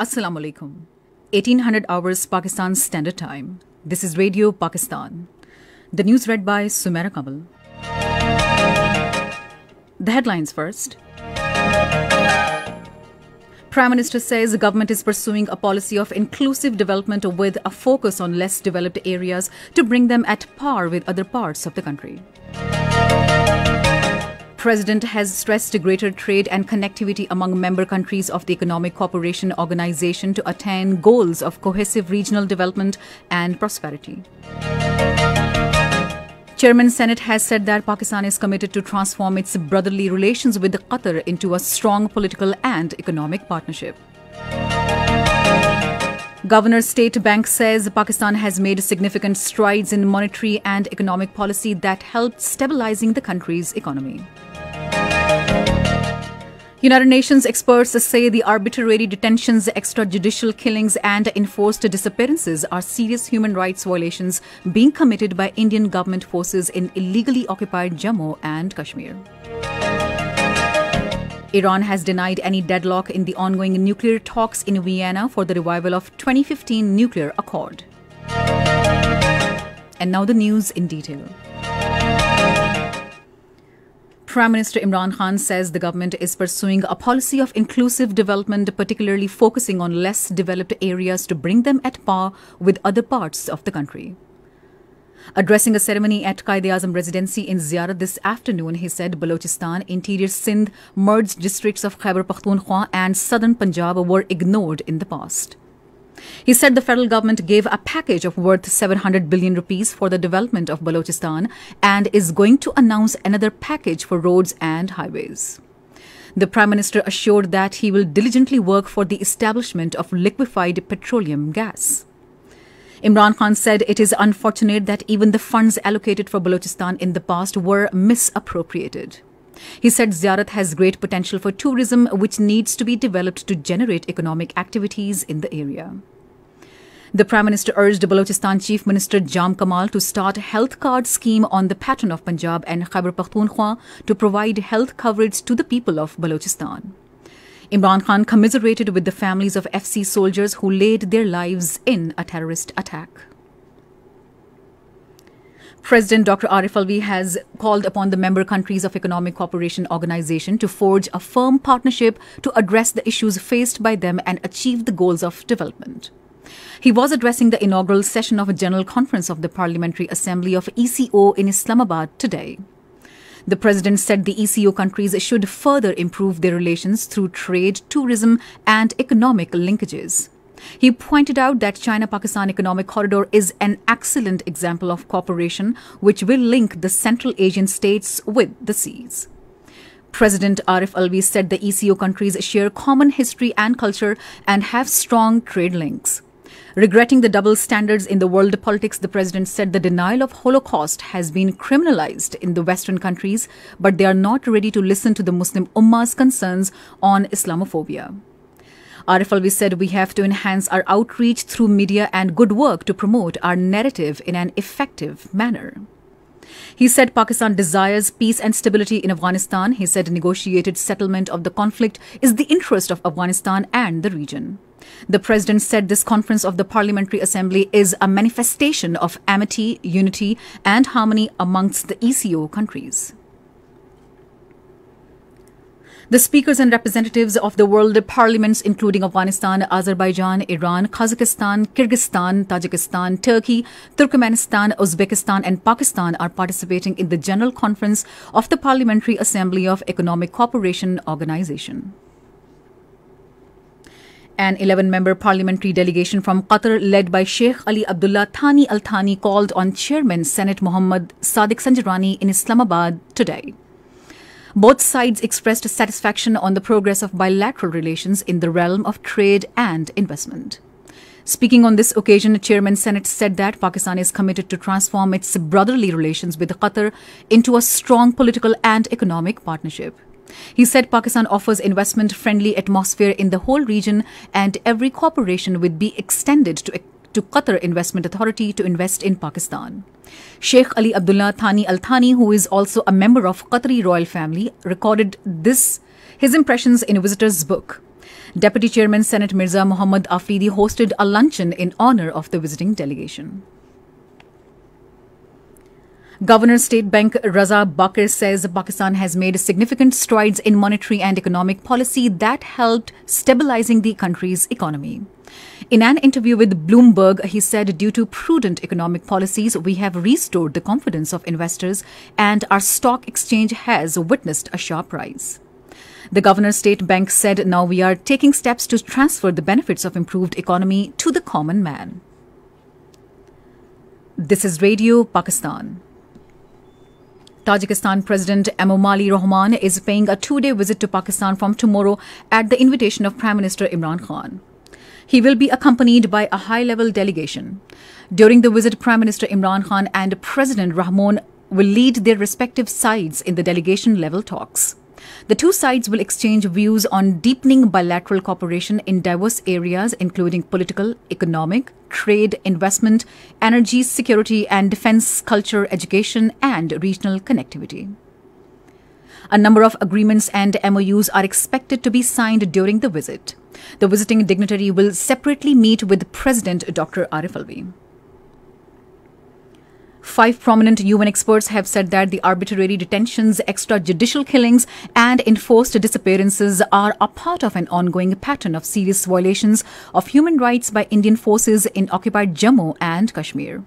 Assalamu alaikum. 1800 hours Pakistan Standard Time. This is Radio Pakistan. The news read by Sumaira Kamal. The headlines first. Prime Minister says the government is pursuing a policy of inclusive development with a focus on less developed areas to bring them at par with other parts of the country. President has stressed greater trade and connectivity among member countries of the Economic Cooperation Organization to attain goals of cohesive regional development and prosperity. Chairman Senate has said that Pakistan is committed to transform its brotherly relations with Qatar into a strong political and economic partnership. Governor State Bank says Pakistan has made significant strides in monetary and economic policy that helped stabilizing the country's economy. United Nations experts say the arbitrary detentions, extrajudicial killings and enforced disappearances are serious human rights violations being committed by Indian government forces in illegally occupied Jammu and Kashmir. Iran has denied any deadlock in the ongoing nuclear talks in Vienna for the revival of 2015 nuclear accord. And now the news in detail. Prime Minister Imran Khan says the government is pursuing a policy of inclusive development, particularly focusing on less developed areas to bring them at par with other parts of the country. Addressing a ceremony at Quaid-e-Azam residency in Ziyarat this afternoon, he said Balochistan, interior Sindh, merged districts of Khyber Pakhtunkhwa and southern Punjab were ignored in the past. He said the federal government gave a package of worth 700 billion rupees for the development of Balochistan and is going to announce another package for roads and highways. The Prime Minister assured that he will diligently work for the establishment of liquefied petroleum gas. Imran Khan said it is unfortunate that even the funds allocated for Balochistan in the past were misappropriated. He said Ziyarat has great potential for tourism, which needs to be developed to generate economic activities in the area. The Prime Minister urged Balochistan Chief Minister Jam Kamal to start a health card scheme on the pattern of Punjab and Khyber Pakhtunkhwa to provide health coverage to the people of Balochistan. Imran Khan commiserated with the families of FC soldiers who laid their lives in a terrorist attack. President Dr. Arif Alvi has called upon the member countries of Economic Cooperation Organization to forge a firm partnership to address the issues faced by them and achieve the goals of development. He was addressing the inaugural session of a General Conference of the Parliamentary Assembly of ECO in Islamabad today. The President said the ECO countries should further improve their relations through trade, tourism and economic linkages. He pointed out that China-Pakistan Economic Corridor is an excellent example of cooperation which will link the Central Asian states with the seas. President Arif Alvi said the ECO countries share common history and culture and have strong trade links. Regretting the double standards in the world politics, the President said the denial of Holocaust has been criminalized in the Western countries, but they are not ready to listen to the Muslim Ummah's concerns on Islamophobia. Arif Alvi said we have to enhance our outreach through media and good work to promote our narrative in an effective manner. He said Pakistan desires peace and stability in Afghanistan. He said negotiated settlement of the conflict is the interest of Afghanistan and the region. The President said this conference of the Parliamentary Assembly is a manifestation of amity, unity and harmony amongst the ECO countries. The speakers and representatives of the world parliaments, including Afghanistan, Azerbaijan, Iran, Kazakhstan, Kyrgyzstan, Tajikistan, Turkey, Turkmenistan, Uzbekistan and Pakistan are participating in the General Conference of the Parliamentary Assembly of Economic Cooperation Organization. An 11-member parliamentary delegation from Qatar led by Sheikh Ali Abdullah Thani Al Thani called on Chairman Senate Mohammad Sadiq Sanjarani in Islamabad today. Both sides expressed satisfaction on the progress of bilateral relations in the realm of trade and investment. Speaking on this occasion, Chairman Senate said that Pakistan is committed to transform its brotherly relations with Qatar into a strong political and economic partnership. He said Pakistan offers investment-friendly atmosphere in the whole region and every cooperation would be extended to Qatar Investment Authority to invest in Pakistan. Sheikh Ali Abdullah Thani Al Thani, who is also a member of Qatari royal family, recorded his impressions in a visitor's book. Deputy Chairman Senate Mirza Muhammad Afridi hosted a luncheon in honor of the visiting delegation. Governor State Bank Raza Bakr says Pakistan has made significant strides in monetary and economic policy that helped stabilizing the country's economy. In an interview with Bloomberg, he said due to prudent economic policies, we have restored the confidence of investors and our stock exchange has witnessed a sharp rise. The Governor's State Bank said now we are taking steps to transfer the benefits of improved economy to the common man. This is Radio Pakistan. Tajikistan President Emomali Rahman is paying a two-day visit to Pakistan from tomorrow at the invitation of Prime Minister Imran Khan. He will be accompanied by a high-level delegation. During the visit, Prime Minister Imran Khan and President Rahman will lead their respective sides in the delegation-level talks. The two sides will exchange views on deepening bilateral cooperation in diverse areas including political, economic, trade, investment, energy, security and defense, culture, education and regional connectivity. A number of agreements and MOUs are expected to be signed during the visit. The visiting dignitary will separately meet with President Dr. Arif Alvi. 5 prominent UN experts have said that the arbitrary detentions, extrajudicial killings and enforced disappearances are a part of an ongoing pattern of serious violations of human rights by Indian forces in occupied Jammu and Kashmir.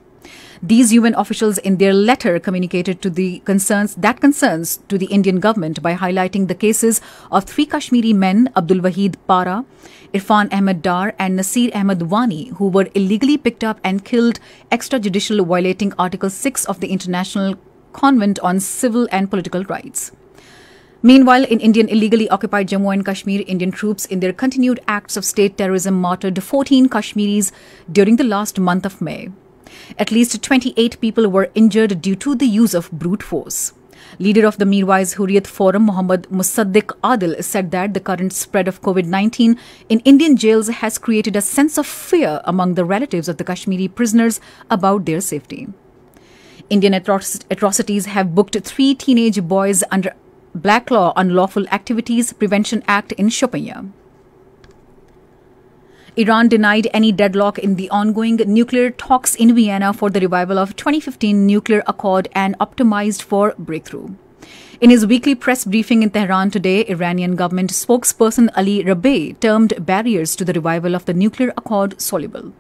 These UN officials in their letter communicated to the concerns to the Indian government by highlighting the cases of 3 Kashmiri men, Abdul Wahid Para, Irfan Ahmed Dar and Nasir Ahmed Wani, who were illegally picked up and killed extrajudicial violating Article 6 of the International Convent on Civil and Political Rights. Meanwhile, in Indian illegally occupied Jammu and Kashmir, Indian troops in their continued acts of state terrorism martyred 14 Kashmiris during the last month of May. At least 28 people were injured due to the use of brute force. Leader of the Mirwais Hurriyat Forum, Muhammad Musaddiq Adil, said that the current spread of COVID-19 in Indian jails has created a sense of fear among the relatives of the Kashmiri prisoners about their safety. Indian atrocities have booked 3 teenage boys under Black Law Unlawful Activities Prevention Act in Shopian. Iran denied any deadlock in the ongoing nuclear talks in Vienna for the revival of 2015 nuclear accord and optimized for breakthrough. In his weekly press briefing in Tehran today, Iranian government spokesperson Ali Rabeh termed barriers to the revival of the nuclear accord soluble.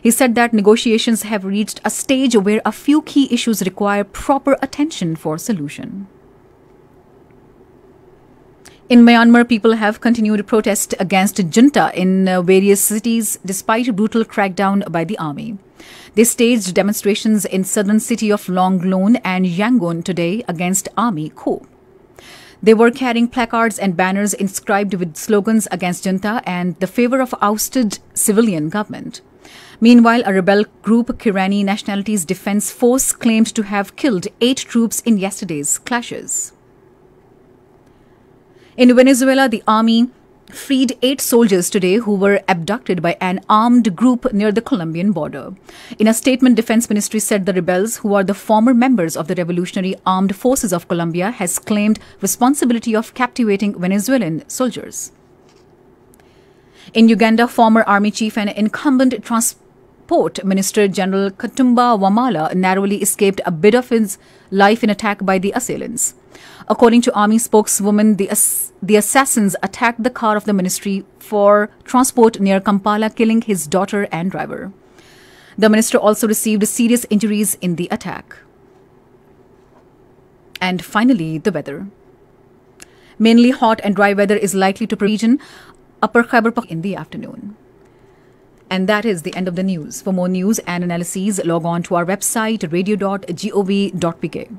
He said that negotiations have reached a stage where a few key issues require proper attention for solution. In Myanmar, people have continued protest against junta in various cities despite a brutal crackdown by the army. They staged demonstrations in southern city of Longlon and Yangon today against army coup. They were carrying placards and banners inscribed with slogans against junta and the favor of ousted civilian government. Meanwhile, a rebel group, Kirani Nationalities Defense Force, claimed to have killed 8 troops in yesterday's clashes. In Venezuela, the army freed 8 soldiers today who were abducted by an armed group near the Colombian border. In a statement, Defense Ministry said the rebels, who are the former members of the Revolutionary Armed Forces of Colombia, has claimed responsibility of captivating Venezuelan soldiers. In Uganda, former army chief and incumbent Transport Minister General Katumba Wamala narrowly escaped a bit of his life in attack by the assailants. According to army spokeswoman, the assassins attacked the car of the Ministry for Transport near Kampala, killing his daughter and driver. The minister also received serious injuries in the attack. And finally, the weather. Mainly hot and dry weather is likely to region Upper Khyber Pakhtunkhwa in the afternoon. And that is the end of the news. For more news and analyses, log on to our website radio.gov.pk.